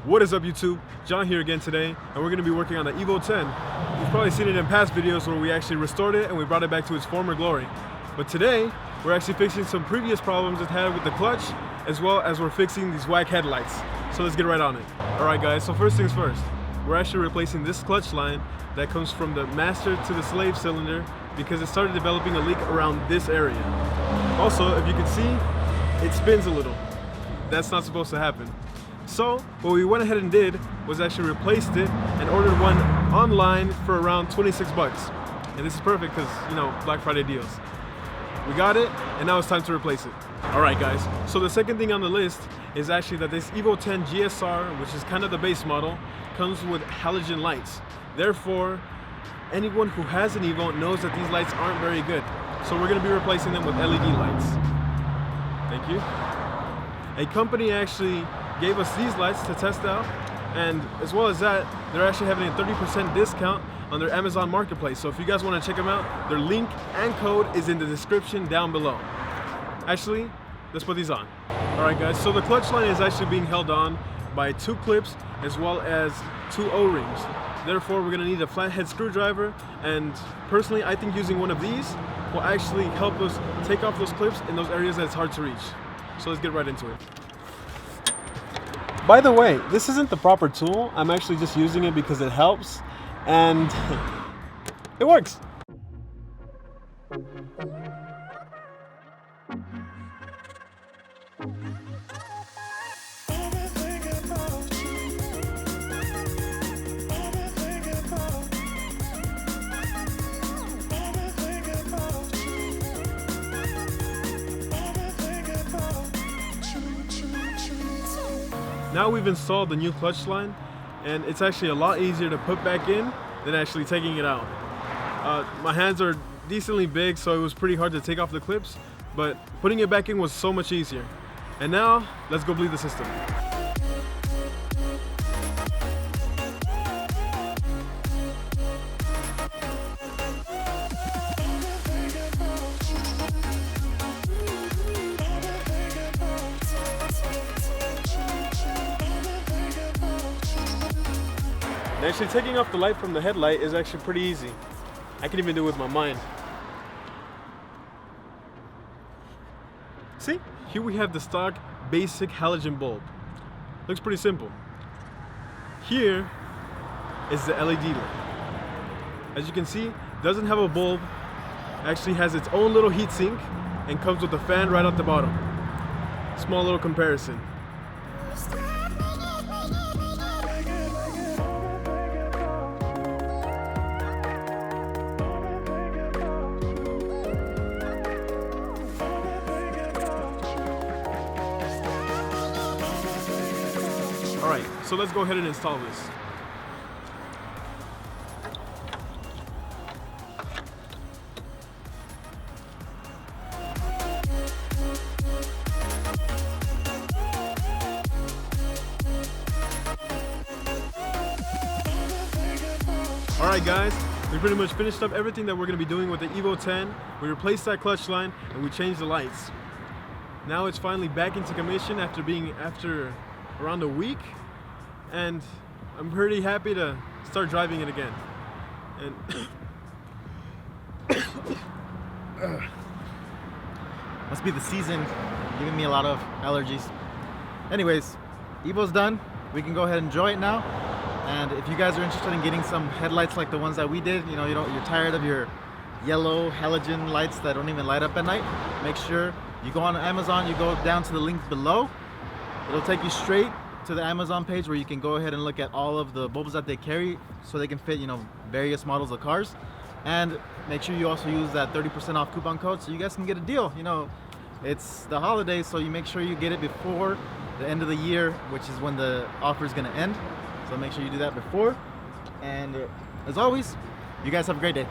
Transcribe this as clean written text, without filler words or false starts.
What is up, YouTube? John here again today, and we're going to be working on the Evo X. You've probably seen it in past videos where we actually restored it and we brought it back to its former glory. But today, we're actually fixing some previous problems it had with the clutch, as well as we're fixing these whack headlights. So let's get right on it. Alright guys, so first things first. We're actually replacing this clutch line that comes from the master to the slave cylinder because it started developing a leak around this area. Also, if you can see, it spins a little. That's not supposed to happen. So what we went ahead and did was actually replaced it and ordered one online for around 26 bucks. And this is perfect because, you know, Black Friday deals. We got it, and now it's time to replace it. Alright guys, so the second thing on the list is actually that this Evo X GSR, which is kind of the base model, comes with halogen lights. Therefore, anyone who has an Evo knows that these lights aren't very good. So we're going to be replacing them with LED lights. Thank you. A company actually gave us these lights to test out, and as well as that, they're actually having a 30% discount on their Amazon marketplace. So if you guys want to check them out, their link and code is in the description down below. Actually, let's put these on. Alright guys, so the clutch line is actually being held on by 2 clips as well as 2 O-rings. Therefore, we're going to need a flathead screwdriver, and personally I think using one of these will actually help us take off those clips in those areas that it's hard to reach. So let's get right into it. By the way, this isn't the proper tool. I'm actually just using it because it helps, and it works. Now we've installed the new clutch line, and it's actually a lot easier to put back in than actually taking it out. My hands are decently big, so it was pretty hard to take off the clips, but putting it back in was so much easier. And now, let's go bleed the system. And actually taking off the light from the headlight is actually pretty easy. I can even do it with my mind. See, here we have the stock basic halogen bulb. Looks pretty simple. Here is the LED light. As you can see, it doesn't have a bulb, actually has its own little heat sink and comes with a fan right at the bottom. Small little comparison. Alright, so let's go ahead and install this. Alright guys, we pretty much finished up everything that we're going to be doing with the Evo X. We replaced that clutch line and we changed the lights. Now it's finally back into commission after around a week, and I'm pretty happy to start driving it again. And must be the season giving me a lot of allergies. Anyways, Evo's done. We can go ahead and enjoy it now. And if you guys are interested in getting some headlights like the ones that we did, you're tired of your yellow halogen lights that don't even light up at night, make sure you go on Amazon, you go down to the link below. It'll take you straight to the Amazon page where you can go ahead and look at all of the bulbs that they carry so they can fit, various models of cars. And make sure you also use that 30% off coupon code so you guys can get a deal. It's the holidays, so you make sure you get it before the end of the year, which is when the offer is going to end. So make sure you do that before. And as always, you guys have a great day.